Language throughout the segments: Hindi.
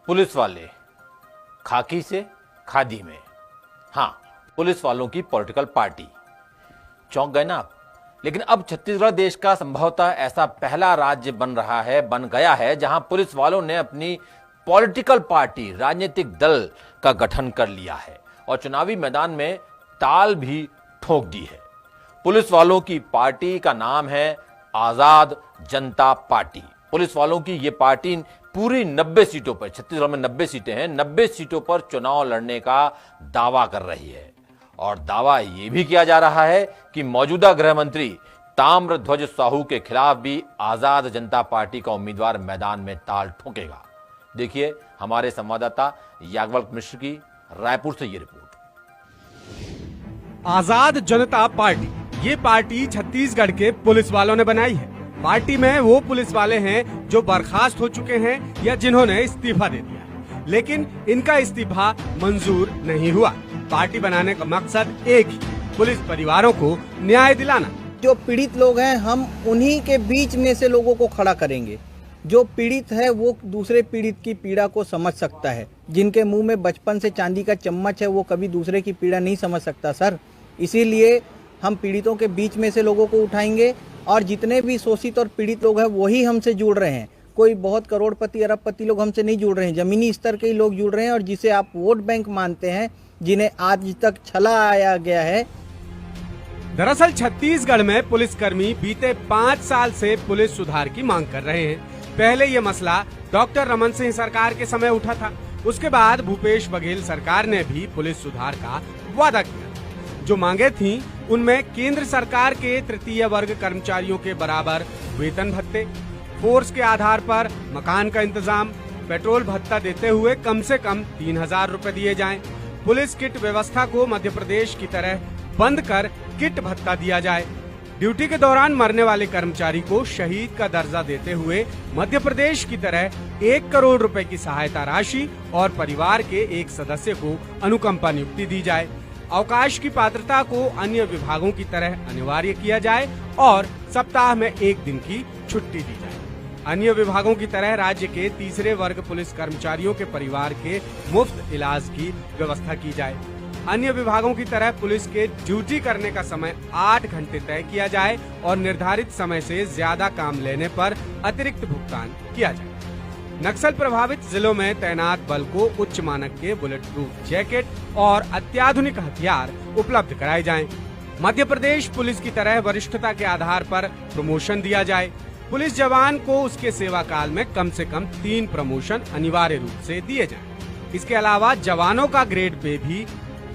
पुलिस वाले खाकी से खादी में। हाँ, पुलिस वालों की पॉलिटिकल पार्टी। चौंक गए ना आप? लेकिन अब छत्तीसगढ़ देश का संभवतः ऐसा पहला राज्य बन गया है जहां पुलिस वालों ने अपनी पॉलिटिकल पार्टी, राजनीतिक दल का गठन कर लिया है और चुनावी मैदान में ताल भी ठोक दी है। पुलिस वालों की पार्टी का नाम है आजाद जनता पार्टी। पुलिस वालों की यह पार्टी पूरी 90 सीटों पर, छत्तीसगढ़ में 90 सीटें हैं, 90 सीटों पर चुनाव लड़ने का दावा कर रही है। और दावा यह भी किया जा रहा है कि मौजूदा गृह मंत्री ताम्रध्वज साहू के खिलाफ भी आजाद जनता पार्टी का उम्मीदवार मैदान में ताल ठोकेगा। देखिए हमारे संवाददाता याज्ञवल्क मिश्र की रायपुर से ये रिपोर्ट। आजाद जनता पार्टी, ये पार्टी छत्तीसगढ़ के पुलिस वालों ने बनाई है। पार्टी में वो पुलिस वाले हैं जो बर्खास्त हो चुके हैं या जिन्होंने इस्तीफा दे दिया, लेकिन इनका इस्तीफा मंजूर नहीं हुआ। पार्टी बनाने का मकसद एक ही, पुलिस परिवारों को न्याय दिलाना। जो पीड़ित लोग हैं हम उन्हीं के बीच में से लोगों को खड़ा करेंगे। जो पीड़ित है वो दूसरे पीड़ित की पीड़ा को समझ सकता है। जिनके मुंह में बचपन से चांदी का चम्मच है वो कभी दूसरे की पीड़ा नहीं समझ सकता सर। इसीलिए हम पीड़ितों के बीच में से लोगों को उठाएंगे और जितने भी शोषित और पीड़ित लोग हैं वही हमसे जुड़ रहे हैं। कोई बहुत करोड़पति अरबपति लोग हमसे नहीं जुड़ रहे हैं, जमीनी स्तर के ही लोग जुड़ रहे हैं। और जिसे आप वोट बैंक मानते हैं, जिन्हें आज तक छला आया गया है। दरअसल छत्तीसगढ़ में पुलिसकर्मी बीते 5 साल से पुलिस सुधार की मांग कर रहे हैं। पहले ये मसला डॉक्टर रमन सिंह सरकार के समय उठा था। उसके बाद भूपेश बघेल सरकार ने भी पुलिस सुधार का वादा किया। जो मांगे थीं, उनमें केंद्र सरकार के तृतीय वर्ग कर्मचारियों के बराबर वेतन भत्ते, फोर्स के आधार पर मकान का इंतजाम, पेट्रोल भत्ता देते हुए कम से कम 3000 रुपए दिए जाएं, पुलिस किट व्यवस्था को मध्य प्रदेश की तरह बंद कर किट भत्ता दिया जाए, ड्यूटी के दौरान मरने वाले कर्मचारी को शहीद का दर्जा देते हुए मध्य प्रदेश की तरह 1 करोड़ रुपए की सहायता राशि और परिवार के एक सदस्य को अनुकंपा नियुक्ति दी जाए, अवकाश की पात्रता को अन्य विभागों की तरह अनिवार्य किया जाए और सप्ताह में 1 दिन की छुट्टी दी जाए। अन्य विभागों की तरह राज्य के तीसरे वर्ग पुलिस कर्मचारियों के परिवार के मुफ्त इलाज की व्यवस्था की जाए। अन्य विभागों की तरह पुलिस के ड्यूटी करने का समय 8 घंटे तय किया जाए और निर्धारित समय से ज्यादा काम लेने पर अतिरिक्त भुगतान किया जाए। नक्सल प्रभावित जिलों में तैनात बल को उच्च मानक के बुलेट प्रूफ जैकेट और अत्याधुनिक हथियार उपलब्ध कराए जाएं। मध्य प्रदेश पुलिस की तरह वरिष्ठता के आधार पर प्रमोशन दिया जाए। पुलिस जवान को उसके सेवा काल में कम से कम 3 प्रमोशन अनिवार्य रूप से दिए जाएं। इसके अलावा जवानों का ग्रेड पे भी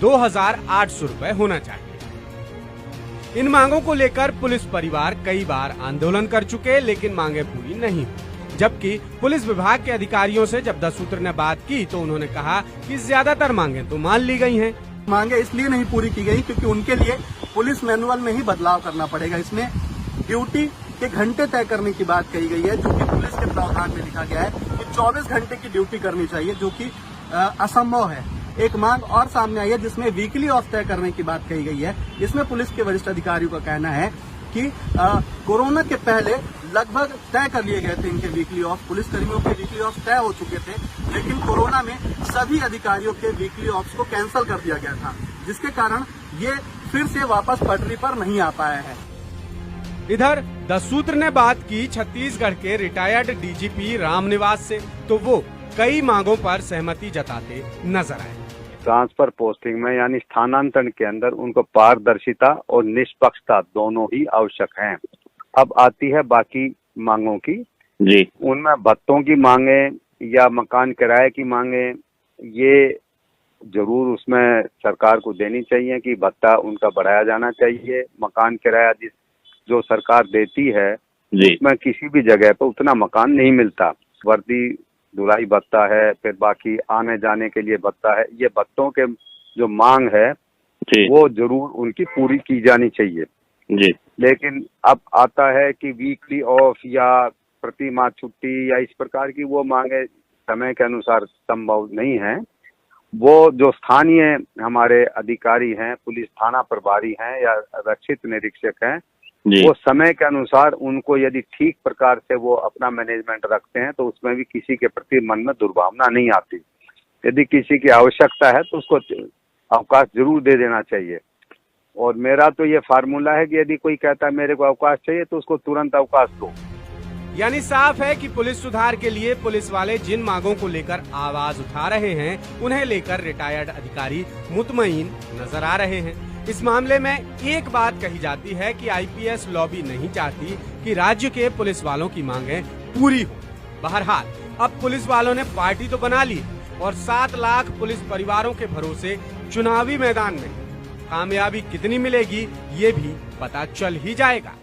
2800 रुपए होना चाहिए। इन मांगों को लेकर पुलिस परिवार कई बार आंदोलन कर चुके, लेकिन मांगे पूरी नहीं हुई। जबकि पुलिस विभाग के अधिकारियों से जब 10 सूत्र ने बात की तो उन्होंने कहा कि ज्यादातर मांगे तो मान ली गई हैं। मांगे इसलिए नहीं पूरी की गई क्योंकि उनके लिए पुलिस मैनुअल में ही बदलाव करना पड़ेगा। इसमें ड्यूटी के घंटे तय करने की बात कही गई है, जो कि पुलिस के प्रावधान में लिखा गया है कि 24 घंटे की ड्यूटी करनी चाहिए, जो कि असंभव है। एक मांग और सामने आई है जिसमें वीकली ऑफ तय करने की बात कही गई है। इसमें पुलिस के वरिष्ठ अधिकारियों का कहना है कि कोरोना के पहले लगभग तय कर लिए गए थे इनके वीकली ऑफ। पुलिस कर्मियों के वीकली ऑफ तय हो चुके थे, लेकिन कोरोना में सभी अधिकारियों के वीकली ऑफ को कैंसिल कर दिया गया था, जिसके कारण ये फिर से वापस पटरी पर नहीं आ पाया है। इधर 10 सूत्र ने बात की छत्तीसगढ़ के रिटायर्ड डीजीपी रामनिवास से, तो वो कई मांगों पर सहमति जताते नजर आए। ट्रांसफर पोस्टिंग में यानी स्थानांतरण के अंदर उनको पारदर्शिता और निष्पक्षता दोनों ही आवश्यक हैं। अब आती है बाकी मांगों की जी। उनमें भत्तों की मांगे या मकान किराए की मांगे, ये जरूर उसमें सरकार को देनी चाहिए कि भत्ता उनका बढ़ाया जाना चाहिए। मकान किराया जो सरकार देती है उसमें किसी भी जगह पर उतना मकान नहीं मिलता। वर्दी धुलाई भत्ता है, फिर बाकी आने जाने के लिए भत्ता है। ये भत्तों के जो मांग है वो जरूर उनकी पूरी की जानी चाहिए जी। लेकिन अब आता है कि वीकली ऑफ या प्रति माह छुट्टी या इस प्रकार की वो मांगे समय के अनुसार संभव नहीं है। वो जो स्थानीय हमारे अधिकारी हैं, पुलिस थाना प्रभारी हैं या रक्षित निरीक्षक हैं, वो समय के अनुसार उनको यदि ठीक प्रकार से वो अपना मैनेजमेंट रखते हैं तो उसमें भी किसी के प्रति मन में दुर्भावना नहीं आती। यदि किसी की आवश्यकता है तो उसको अवकाश जरूर दे देना चाहिए। और मेरा तो ये फार्मूला है कि यदि कोई कहता है मेरे को अवकाश चाहिए तो उसको तुरंत अवकाश दो। यानी साफ है कि पुलिस सुधार के लिए पुलिस वाले जिन मांगों को लेकर आवाज उठा रहे हैं उन्हें लेकर रिटायर्ड अधिकारी मुतमईन नजर आ रहे हैं। इस मामले में एक बात कही जाती है कि आईपीएस लॉबी नहीं चाहती कि राज्य के पुलिस वालों की मांगें पूरी हो। बहरहाल अब पुलिस वालों ने पार्टी तो बना ली और 7 लाख पुलिस परिवारों के भरोसे चुनावी मैदान में कामयाबी कितनी मिलेगी ये भी पता चल ही जाएगा।